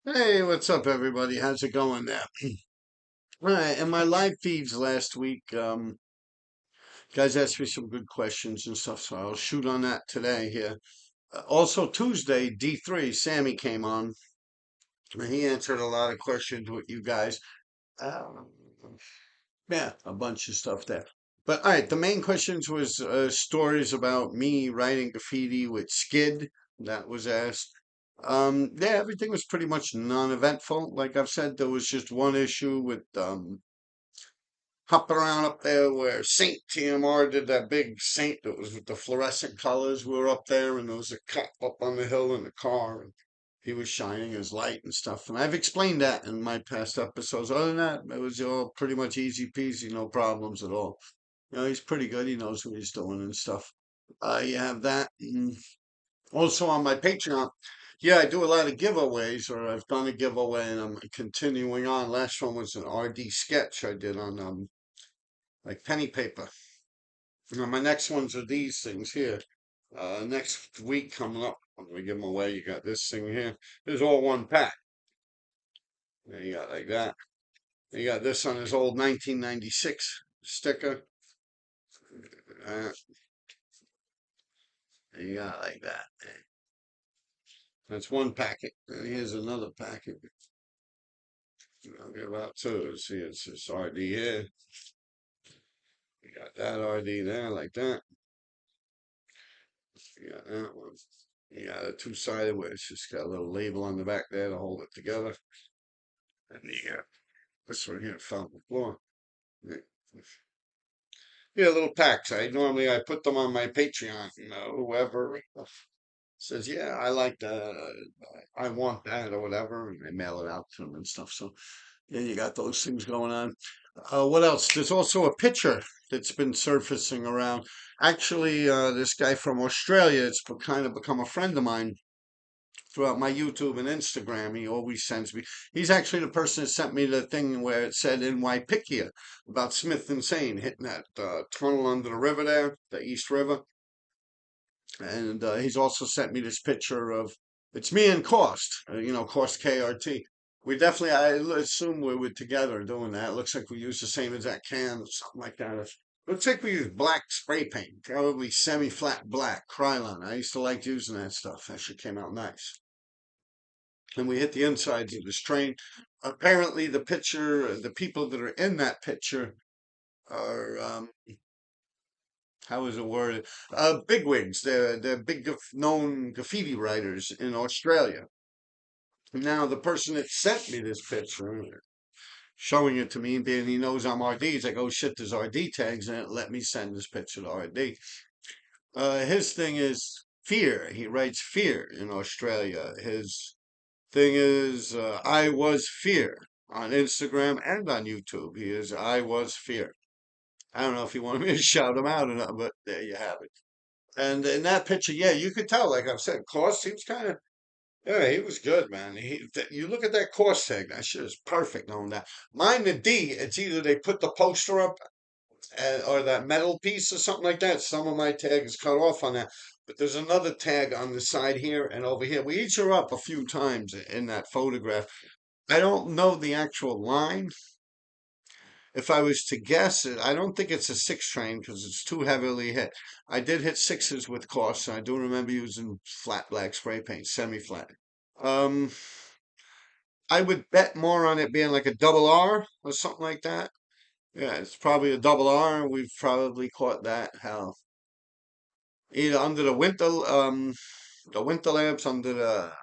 Hey, what's up, everybody? How's it going there? All right, in my live feeds last week, guys asked me some good questions and stuff, so I'll shoot on that today here. Also, Tuesday, D3, Sammy came on, and he answered a lot of questions with you guys. Um, yeah, a bunch of stuff there. But all right, the main questions was stories about me writing graffiti with Skid. That was asked. Yeah, everything was pretty much non-eventful. Like I've said, there was just one issue with hopping around up there where Saint TMR did that big Saint that was with the fluorescent colors. We were up there, and there was a cop up on the hill in the car, and he was shining his light and stuff. And I've explained that in my past episodes. Other than that, it was all pretty much easy peasy, no problems at all. He's pretty good. He knows what he's doing and stuff. You have that. Also on my Patreon, yeah, I do a lot of giveaways, or I've done a giveaway, and I'm continuing on. Last one was an RD sketch I did on like penny paper. My next ones are these things here. Next week coming up, I'm gonna give them away. You got this thing here. This is all one pack. There you got like that. You got this on his old 1996 sticker. Uh, you got like that. That's one packet. And here's another packet. I'll give out two. See, it's this RD here. You got that RD there, like that. You got that one. You got a two-sided where it's just got a little label on the back there to hold it together. And you got this one here fell on the floor. Yeah, yeah, little packs. I put them on my Patreon. Whoever says, yeah, I like that, I want that or whatever, and I mail it out to them and stuff. So yeah, you got those things going on. What else? There's also a picture that's been surfacing around. Actually, this guy from Australia, kind of become a friend of mine throughout my YouTube and Instagram. He always sends me. He's actually the person that sent me the thing where it said NYC about Smith and Sain hitting that tunnel under the river there, the East River. And he's also sent me this picture of it's me and Cost, Cost KRT. We definitely, assume we were together doing that. Looks like we used the same exact can, something like that. Looks like we used black spray paint, probably semi-flat black Krylon. I used to like using that stuff. That shit came out nice. And we hit the insides of this train. Apparently, the people that are in that picture are, how is it worded? Bigwigs. They're big known graffiti writers in Australia. Now, the person that sent me this picture, showing it to me, being he knows I'm RD, he's like, oh shit, there's RD tags in it. Let me send this picture to RD. His thing is fear. He writes fear in Australia. His thing is, I was fear on Instagram and on YouTube. He is, I was fear. I don't know if you want me to shout him out or not, but there you have it. And in that picture, yeah, you could tell, like I've said, Klaus seems kind of, yeah, he was good, man. You look at that course tag, that shit is perfect on that. Mine, the D, it's either they put the poster up or that metal piece or something like that. Some of my tag is cut off on that. But there's another tag on the side here and over here. We each are up a few times in that photograph. I don't know the actual line. If I was to guess it, I don't think it's a six train because it's too heavily hit. I did hit sixes with course, and I do remember using flat black spray paint, semi-flat. Um, I would bet more on it being like a double R or something like that. Yeah, it's probably a double R. We've probably caught that. Hell, either under the winter lamps under the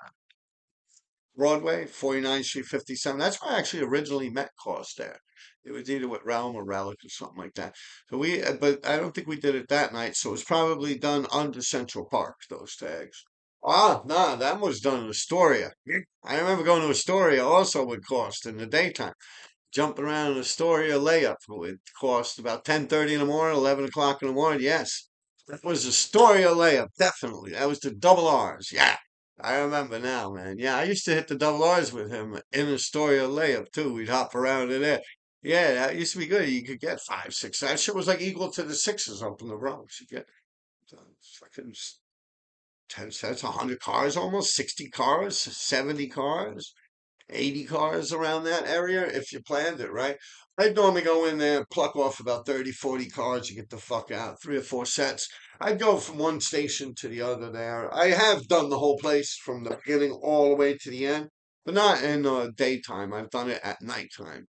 Broadway, 49th Street, 57. That's where I actually originally met Cost there. It was either with Realm or Relic or something like that. But I don't think we did it that night. So it was probably done under Central Park, those tags. Ah, nah, that was done in Astoria. I remember going to Astoria also with Cost in the daytime. Jumping around in Astoria layup with Cost about 10:30 in the morning, 11 o'clock in the morning. Yes, that was Astoria layup, definitely. That was the double R's. Yeah, I remember now, man. Yeah, I used to hit the double R's with him in Astoria layup too. We'd hop around in there. Yeah, that used to be good. You could get five, six. That shit was like equal to the sixes up in the Bronx. You get fucking 10 cents, 100 cars almost, 60 cars, 70 cars. 80 cars around that area if you planned it, right? I'd normally go in there and pluck off about 30, 40 cars to get the fuck out, three or four sets. I'd go from one station to the other there. I have done the whole place from the beginning all the way to the end, but not in daytime. I've done it at nighttime.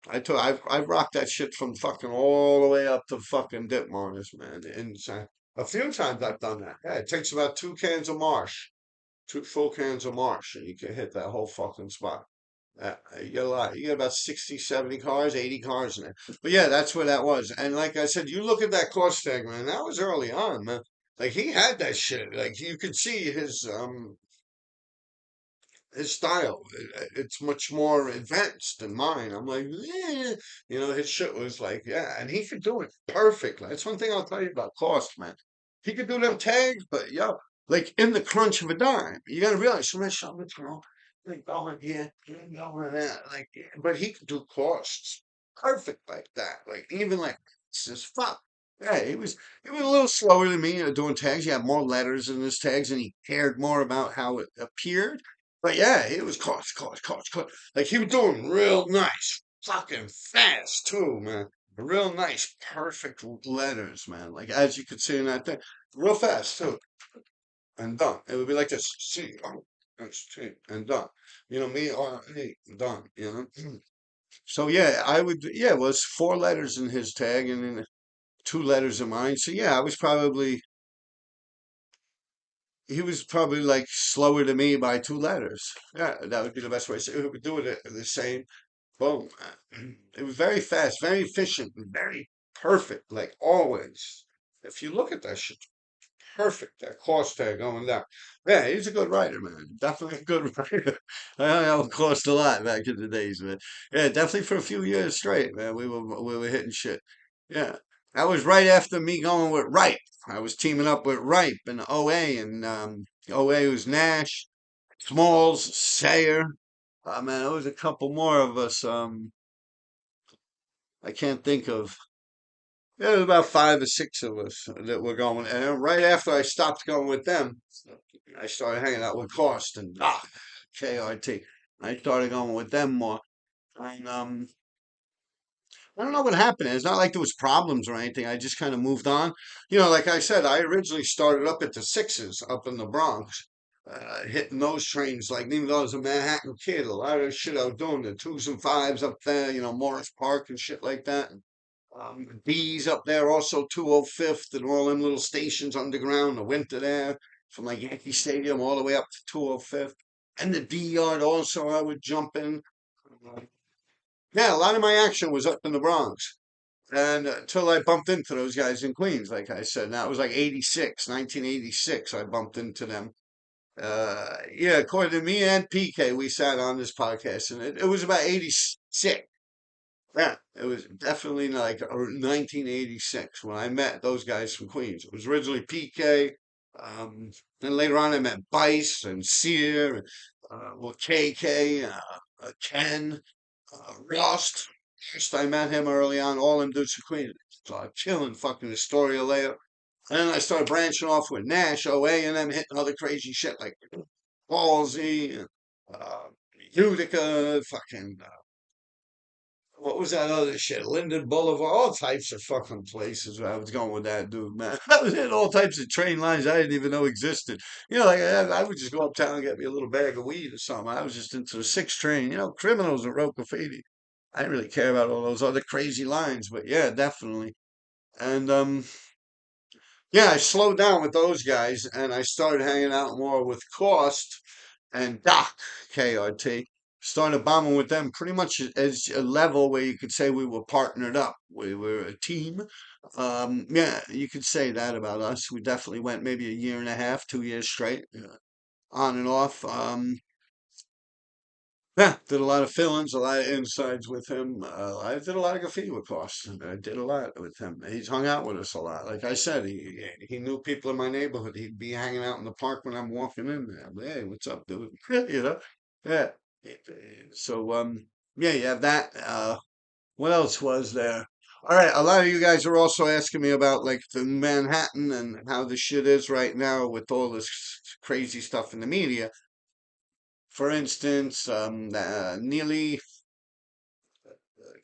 I've rocked that shit from fucking all the way up to fucking Ditmars, man. Insane. A few times I've done that. Yeah, it takes about two cans of marsh, two full cans of marsh, and you can hit that whole fucking spot. You get a lot. You get about 60, 70 cars, 80 cars in it. But yeah, that's where that was. And like I said, you look at that cost tag, man. That was early on, man. Like he had that shit. Like you could see his style. It's much more advanced than mine. I'm like, yeah, his shit was like, yeah, and he could do it perfectly. That's one thing I'll tell you about Cost, man. He could do them tags, but yo, like in the crunch of a dime, you gotta realize so much something, like going here, going there, like, yeah, but he could do Costs perfect like that. Like even like it's just fuck. Yeah, he was a little slower than me doing tags. He had more letters in his tags, and he cared more about how it appeared. But yeah, he was caught. Like he was doing real nice, fucking fast too, man. Real nice, perfect letters, man. Like as you could see in that thing, real fast too, and done. It would be like this, see, and done. Me, done. So yeah, yeah, it was four letters in his tag and then two letters in mine. So yeah, he was probably like slower than me by two letters. Yeah, that would be the best way. So it would do it the same. Boom. It was very fast, very efficient, and very perfect, like always. If you look at that shit, perfect. That cost tag going down. Yeah, he's a good writer, man. Definitely a good writer. I know it cost a lot back in the days, man. Yeah, definitely for a few years straight, man. We were hitting shit. Yeah, that was right after me going with Ripe. I was teaming up with Ripe and OA, and OA was Nash, Smalls, Sayer. Man, there was a couple more of us. I can't think of. Yeah, there was about five or six of us that were going. And then right after I stopped going with them, I started hanging out with Cost and Doc, KRT. I started going with them more. And I don't know what happened. It's not like there was problems or anything. I just kind of moved on. Like I said, I originally started up at the Sixes up in the Bronx, hitting those trains. Like even though I was a Manhattan kid, a lot of the shit I was doing, the twos and fives up there, Morris Park and shit like that. D's up there, also 205th and all them little stations underground, the winter there, from like Yankee Stadium all the way up to 205th. And the D yard also, I would jump in. Uh, Yeah, a lot of my action was up in the Bronx. And until I bumped into those guys in Queens, like I said, now it was like 86, 1986, I bumped into them. Yeah, according to me and PK, we sat on this podcast, and it was about 86. Yeah, it was definitely like 1986 when I met those guys from Queens. It was originally PK. Then later on, I met Bice and Sear, and, well, KK, Ken, Rost. First, I met him early on. All them dudes from Queens. So chilling, fucking Astoria later. And then I started branching off with Nash, OA, and them hitting other crazy shit like Ballsy, uh, Utica, fucking what was that other shit? Linden Boulevard, all types of fucking places where I was going with that dude, man. I was hitting all types of train lines I didn't even know existed. Like I would just go uptown and get me a little bag of weed or something. I was just into the six train, criminals that wrote graffiti. I didn't really care about all those other crazy lines, but yeah, definitely. And yeah, I slowed down with those guys and I started hanging out more with Cost and Doc KRT. Started bombing with them pretty much as a level where you could say we were partnered up. We were a team. Yeah, you could say that about us. We definitely went maybe a year and a half, 2 years straight, on and off. Yeah, did a lot of fill-ins, a lot of insides with him. I did a lot of graffiti with Cost. I did a lot with him. He's hung out with us a lot. Like I said, he knew people in my neighborhood. He'd be hanging out in the park when I'm walking in there. Hey, what's up, dude? Yeah. So yeah, you have that. What else was there? All right, a lot of you guys are also asking me about like the Manhattan and how the shit is right now with all this crazy stuff in the media. For instance, nearly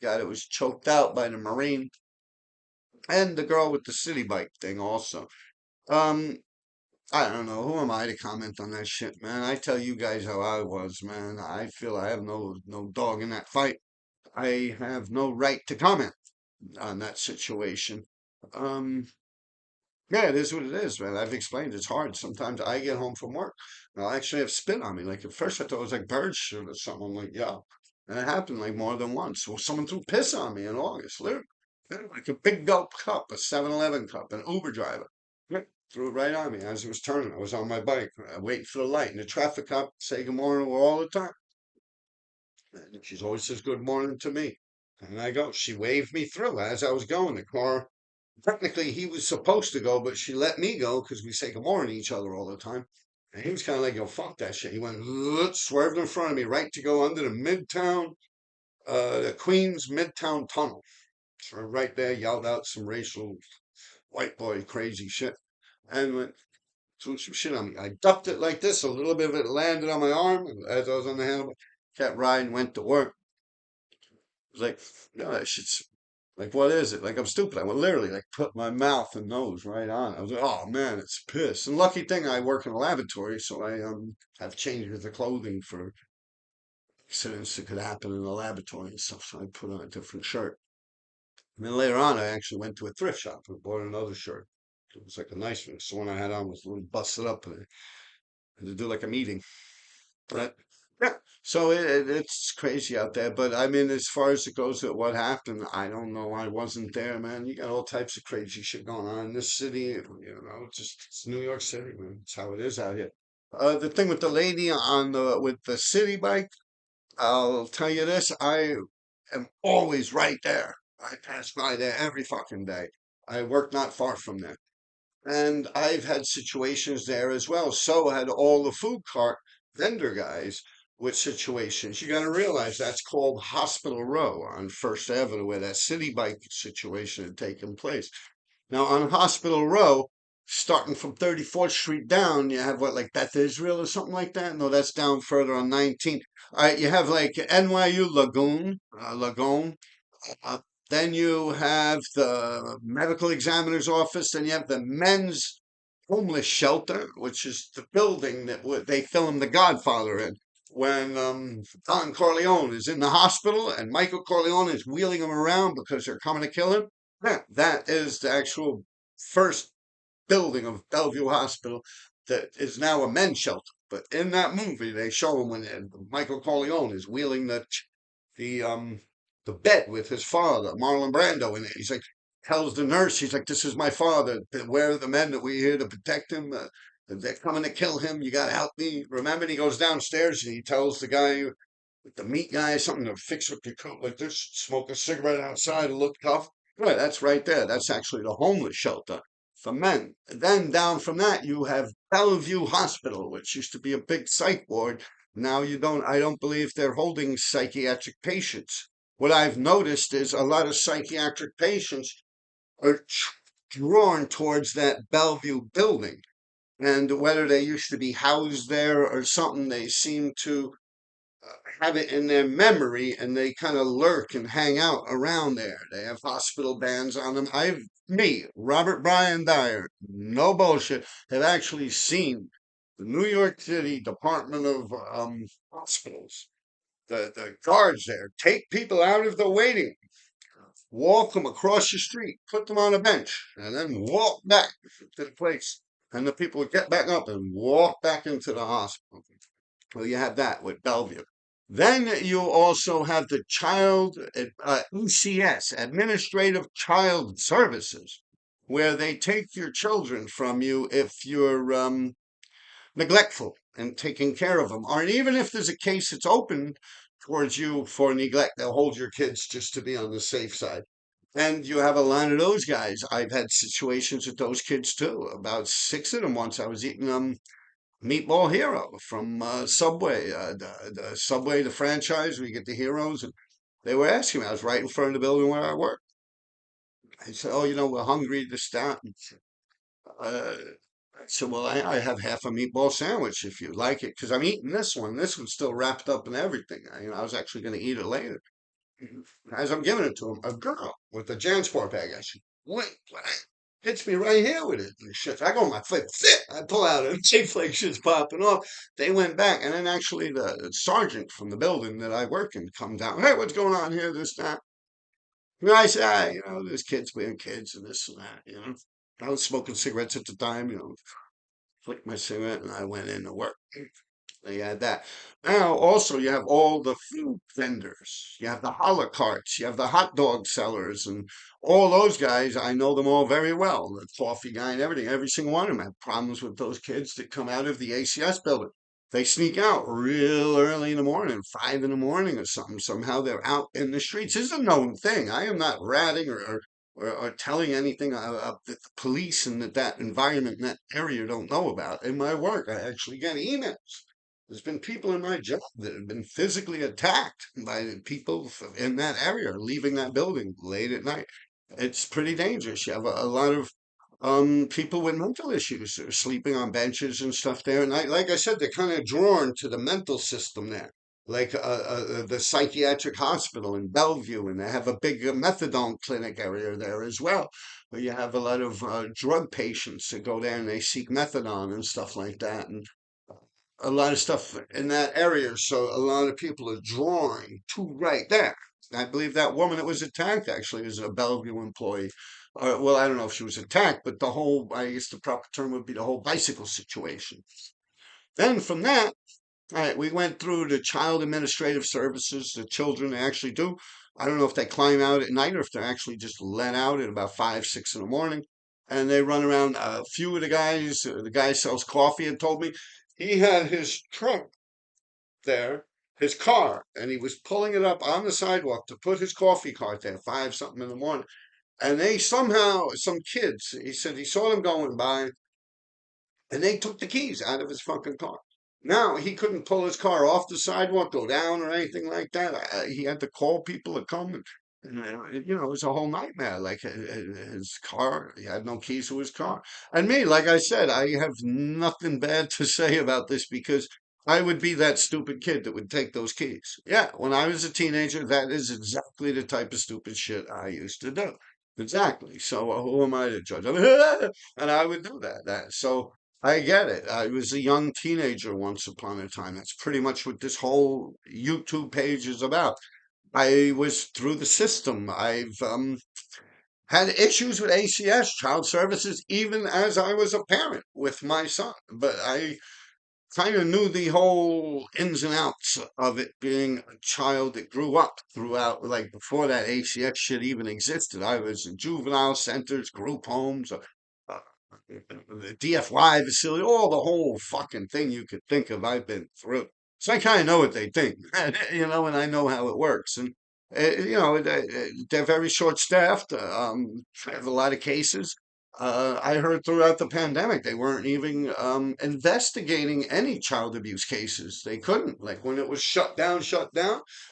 guy that was choked out by the Marine, and the girl with the city bike thing also. Um, I don't know. Who am I to comment on that shit, man? I tell you guys how I was, man. I feel I have no dog in that fight. I have no right to comment on that situation. Um, yeah, it is what it is, man. I've explained it's hard. Sometimes I get home from work and I'll actually have spit on me. Like at first I thought it was like bird shit or something. I'm like, yeah. And it happened like more than once. Well, someone threw piss on me in August, literally. Yeah, like a big gulp cup, a 7-Eleven cup, an Uber driver. Yeah, threw it right on me as it was turning. I was on my bike, waiting for the light. And the traffic cop say good morning to her all the time. And she's always says good morning to me. And I go, she waved me through as I was going. The car, technically he was supposed to go, but she let me go because we say good morning to each other all the time. And he was kind of like, yo, fuck that shit. He went, swerved in front of me, right to go under the Midtown, the Queens Midtown Tunnel. So right there, yelled out some racial white boy crazy shit and went, threw some shit on me. I ducked it like this. A little bit of it landed on my arm as I was on the handle. Kept riding, went to work. It was like, no, that shit's like, what is it? Like, I'm stupid. I would literally like put my mouth and nose right on it. I was like, oh man, it's piss. And lucky thing I work in a laboratory, so I have changes of clothing for accidents that could happen in the laboratory and stuff. So I put on a different shirt. And then later on, I actually went to a thrift shop and bought another shirt. It was like a nice one. So the one I had on was a little busted up, and I had to do like a meeting. But yeah, so it's crazy out there. But I mean, as far as it goes at what happened, I don't know. I wasn't there, man. You got all types of crazy shit going on in this city. Just it's New York City, man. It's how it is out here. The thing with the lady on the with the city bike, I'll tell you this: I am always right there. I pass by there every fucking day. I work not far from there. And I've had situations there as well. So had all the food cart vendor guys with situations. You got to realize that's called Hospital Row on First Avenue, where that city bike situation had taken place. Now on Hospital Row, starting from 34th Street down, you have what, like Beth Israel or something like that? No, that's down further on 19th. All right, you have like NYU Lagoon, uh, then you have the medical examiner's office. Then you have the men's homeless shelter, which is the building that they filmed The Godfather in. When Don Corleone is in the hospital and Michael Corleone is wheeling him around because they're coming to kill him. Yeah, that is the actual first building of Bellevue Hospital that is now a men's shelter. But in that movie, they show him when Michael Corleone is wheeling the um the bed with his father, Marlon Brando, in it. He's like tells the nurse, he's like, "This is my father. Beware of the men that we're here to protect him. They're coming to kill him. You gotta help me." Remember, and he goes downstairs and he tells the guy, the meat guy, something to fix up your coat like this. Smoke a cigarette outside and look tough. Right, that's right there. That's actually the homeless shelter for men. Then down from that, you have Bellevue Hospital, which used to be a big psych ward. Now you don't, I don't believe they're holding psychiatric patients. What I've noticed is a lot of psychiatric patients are drawn towards that Bellevue building. And whether they used to be housed there or something, they seem to have it in their memory and they kind of lurk and hang out around there. They have hospital bands on them. Robert Bryan Dyer, no bullshit, have actually seen the New York City Department of Hospitals, the guards there, take people out of the waiting, walk them across the street, put them on a bench, and then walk back to the place. And the people would get back up and walk back into the hospital. Well, you have that with Bellevue. Then you also have the ECS, Administrative Child Services, where they take your children from you if you're neglectful and taking care of them. Or even if there's a case that's open towards you for neglect, they'll hold your kids just to be on the safe side. And you have a lot of those guys. I've had situations with those kids too. About six of them once. I was eating Meatball Hero from Subway, the Subway, the franchise, where you get the heroes. And they were asking me, I was right in front of the building where I work. I said, "Oh, we're hungry to start." Uh, So, well, I have half a meatball sandwich if you like it, because I'm eating this one. This one's still wrapped up and everything. I was actually going to eat it later. As I'm giving it to him, a girl with a Jansport bag, I said, wait, what? Hits me right here with it. And shit, I go on my flip, fit. I pull out and chick flake shit's popping off. They went back, and then actually the sergeant from the building that I work in come down. Hey, what's going on here? This, that. And I said, there's kids being kids and this and that. I was smoking cigarettes at the time, flicked my cigarette and I went in to work. They had that. Now, also, you have all the food vendors. You have the holler carts. You have the hot dog sellers, and all those guys. I know them all very well. The coffee guy and everything. Every single one of them have problems with those kids that come out of the ACS building. They sneak out real early in the morning, 5 in the morning or something. Somehow they're out in the streets. This is a known thing. I am not ratting or telling anything that the police and that environment in that area don't know about. In my work, I actually get emails. There's been people in my job that have been physically attacked by the people in that area, leaving that building late at night. It's pretty dangerous. You have a lot of people with mental issues that are sleeping on benches and stuff there. And like I said, they're kind of drawn to the mental system there, like the psychiatric hospital in Bellevue, and they have a big methadone clinic area there as well, where you have a lot of drug patients that go there and they seek methadone and stuff like that. And a lot of stuff in that area. So a lot of people are drawing to right there. I believe that woman that was attacked actually was a Bellevue employee. Well, I don't know if she was attacked, but the whole, I guess the proper term would be the whole bicycle situation. Then from that, all right, we went through the child administrative services, the children they actually do. I don't know if they climb out at night or if they're actually just let out at about 5, 6 in the morning. And they run around. A few of the guy sells coffee and told me he had his trunk there, his car, and he was pulling it up on the sidewalk to put his coffee cart there, 5 something in the morning. And they somehow, some kids, he said he saw them going by and they took the keys out of his fucking car. Now he couldn't pull his car off the sidewalk, go down, or anything like that. He had to call people to come, and it was a whole nightmare. Like his car, he had no keys to his car. And me, like I said, I have nothing bad to say about this because I would be that stupid kid that would take those keys. Yeah, when I was a teenager, that is exactly the type of stupid shit I used to do. Exactly. So who am I to judge? And I would do that. So. I get it. I was a young teenager once upon a time. That's pretty much what this whole YouTube page is about. I was through the system. I've had issues with ACS, child services, even as I was a parent with my son. But I kind of knew the whole ins and outs of it being a child that grew up throughout, like before that ACX shit even existed. I was in juvenile centers, group homes, the DFY facility, all the whole fucking thing you could think of, I've been through. So I kind of know what they think, and I know how it works. And, they're very short staffed. I have a lot of cases. I heard throughout the pandemic they weren't even investigating any child abuse cases. They couldn't. Like when it was shut down.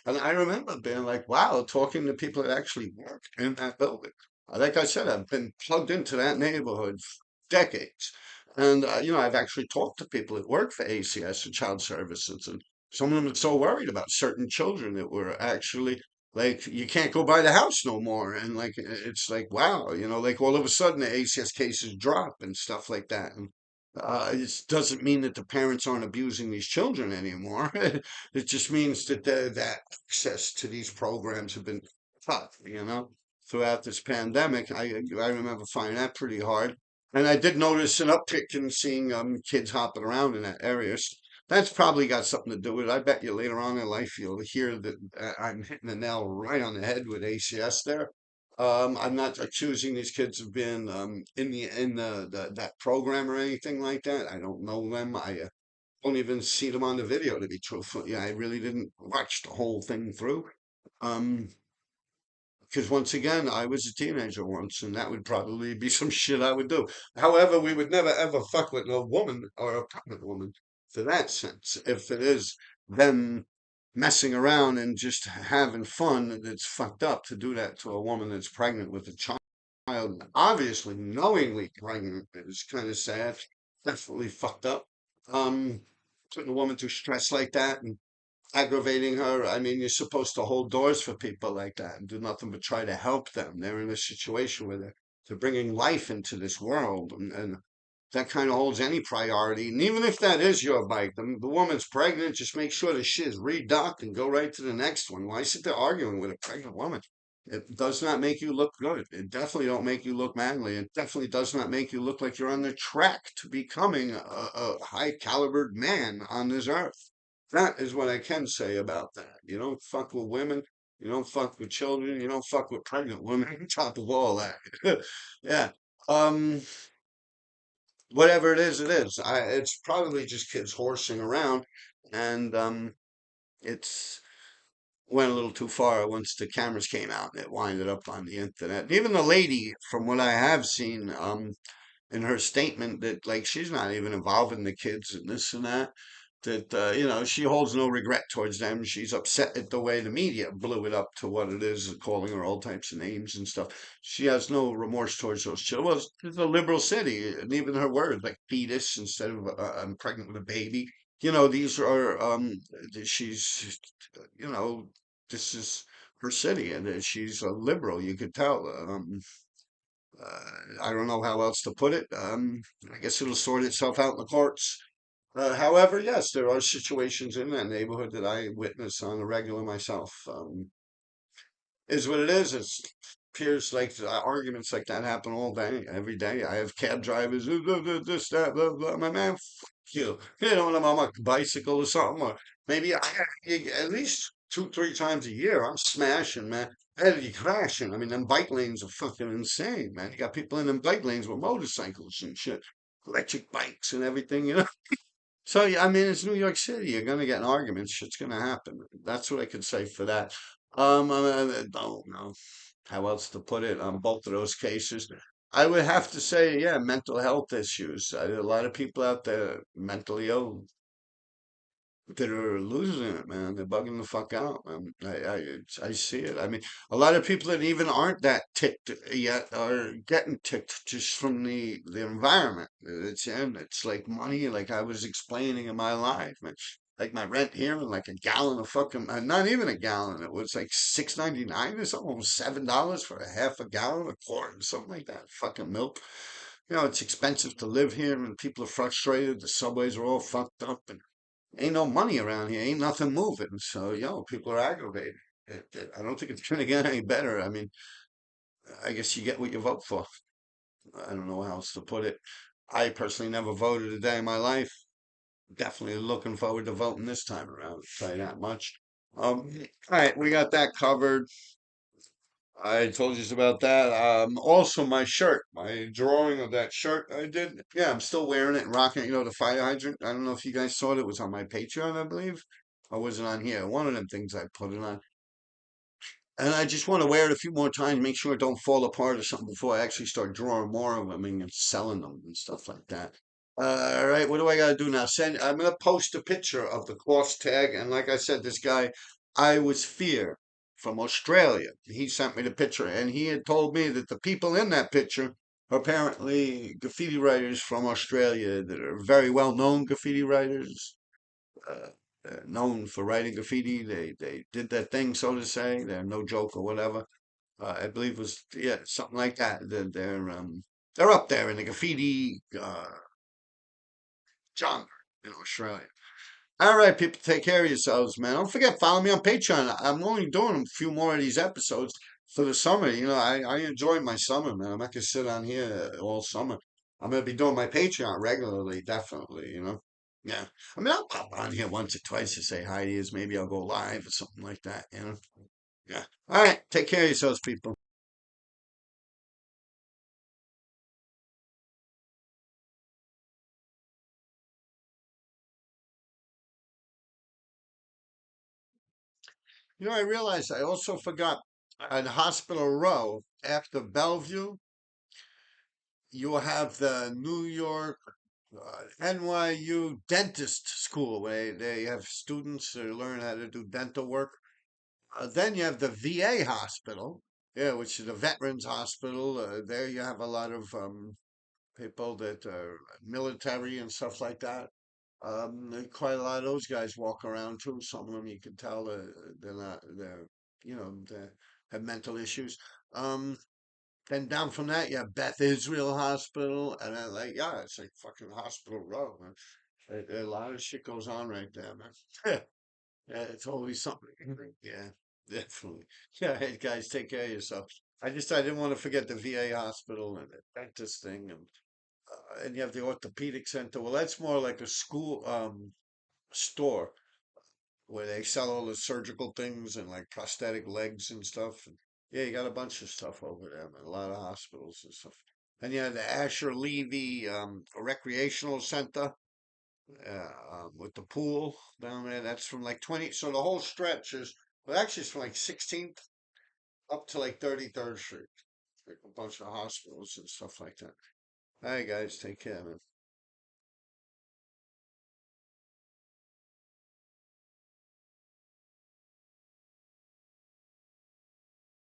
And I remember being like, wow, talking to people that actually worked in that building. Like I said, I've been plugged into that neighborhood decades. And, I've actually talked to people that work for ACS and child services, and some of them are so worried about certain children that were actually like, you can't go by the house no more. And like, it's like, wow, like all of a sudden the ACS cases drop and stuff like that. And it doesn't mean that the parents aren't abusing these children anymore. It just means that that access to these programs have been cut, throughout this pandemic. I remember finding that pretty hard. And I did notice an uptick in seeing kids hopping around in that area. That's probably got something to do with it. I bet you later on in life you'll hear that I'm hitting the nail right on the head with ACS there. I'm not accusing these kids of being in that program or anything like that. I don't know them. I don't even see them on the video to be truthful. Yeah, I really didn't watch the whole thing through. Um, because once again, I was a teenager once, and that would probably be some shit I would do. However, we would never ever fuck with a woman or a pregnant woman for that sense. If it is them messing around and just having fun, it's fucked up to do that to a woman that's pregnant with a child. Obviously, knowingly pregnant is kind of sad. definitely fucked up. Um, Putting a woman through stress like that and aggravating her. I mean, you're supposed to hold doors for people like that and do nothing but try to help them. They're in a situation where they're bringing life into this world, and that kind of holds any priority. And even if that is your bike, the woman's pregnant, just make sure the shit is redocked and go right to the next one. Why sit there arguing with a pregnant woman? It does not make you look good. It definitely don't make you look manly. It definitely does not make you look like you're on the track to becoming a high calibered man on this earth. That is what I can say about that. You don't fuck with women. You don't fuck with children. You don't fuck with pregnant women. On top of all that, yeah. Um, Whatever it is, it is. It's probably just kids horsing around, and it's went a little too far once the cameras came out and it winded up on the internet. Even the lady, from what I have seen, in her statement that like she's not even involving the kids and this and that. That she holds no regret towards them. She's upset at the way the media blew it up to what it is, calling her all types of names and stuff. She has no remorse towards those children. Well, it's a liberal city, and even her words like fetus instead of I'm pregnant with a baby. These are she's you know this is her city, and she's a liberal. You could tell. I don't know how else to put it. I guess it'll sort itself out in the courts. However, yes, there are situations in that neighborhood that I witness on a regular myself. Is what it is. It appears like arguments like that happen all day, every day. I have cab drivers, this, that, blah, blah. My man, fuck you. When I'm on my bicycle or something, or maybe at least two, three times a year, I'm smashing, man. Head you crashing. I mean, them bike lanes are fucking insane, man. You got people in them bike lanes with motorcycles and shit, electric bikes and everything. So, yeah, I mean, it's New York City. You're gonna get in arguments. Shit's gonna happen. That's what I could say for that. I don't know how else to put it on both of those cases. I would have to say, yeah, mental health issues. A lot of people out there mentally ill that are losing it, man. They're bugging the fuck out, man. I see it. I mean, a lot of people that even aren't that ticked yet are getting ticked just from the environment. It's like money, like I was explaining in my life, man. Like my rent here, and like a gallon of fucking, not even a gallon. It was like 6.99 or something, almost $7 for a half a gallon, a quart, something like that. Fucking milk. It's expensive to live here, and people are frustrated. The subways are all fucked up, and ain't no money around here. Ain't nothing moving. So, people are aggravated. I don't think it's going to get any better. I mean, I guess you get what you vote for. I don't know how else to put it. I personally never voted a day in my life. Definitely looking forward to voting this time around. I'll tell you that much. All right, we got that covered. I told you about that. Also my shirt, my drawing of that shirt I did. Yeah, I'm still wearing it and rocking it. The fire hydrant. I don't know if you guys saw it. It was on my Patreon, I believe. Or was it on here? One of them things I put it on. And I just want to wear it a few more times, make sure it don't fall apart or something before I actually start drawing more of them and selling them and stuff like that. All right, what do I gotta do now? I'm gonna post a picture of the cost tag, and like I said, this guy, I was Fear from Australia. He sent me the picture, and he had told me that the people in that picture are apparently graffiti writers from Australia that are very well known graffiti writers, uh, known for writing graffiti. They did their thing, so to say. They're no joke or whatever. I believe it was, yeah, something like that. They're up there in the graffiti genre in Australia. All right, people, take care of yourselves, man. Don't forget, follow me on Patreon. I'm only doing a few more of these episodes for the summer. I enjoy my summer, man. I'm not gonna sit on here all summer. I'm gonna be doing my Patreon regularly, definitely. Yeah. I mean, I'll pop on here once or twice to say hi to you. Maybe I'll go live or something like that. Yeah. All right. Take care of yourselves, people. I realized I also forgot at Hospital Row after Bellevue, you have the New York NYU dentist school where they have students who learn how to do dental work. Then you have the VA hospital, yeah, which is the Veterans Hospital. There you have a lot of people that are military and stuff like that. Quite a lot of those guys walk around too. Some of them you can tell they're not they're they have mental issues. Um, then down from that, you have Beth Israel Hospital, and then like yeah, it's like fucking Hospital Row, man. A lot of shit goes on right there, man. Yeah, it's always something. Yeah, definitely. Yeah, hey, guys, take care of yourself. I didn't want to forget the VA hospital and the dentist thing, and you have the orthopedic center. Well, that's more like a school store where they sell all the surgical things and like prosthetic legs and stuff. And, yeah, you got a bunch of stuff over there, man. A lot of hospitals and stuff. And you have the Asher Levy Recreational Center with the pool down there. That's from like 20. So the whole stretch is, well, actually, it's from like 16th up to like 33rd Street. Like a bunch of hospitals and stuff like that. All right, guys, take care, man.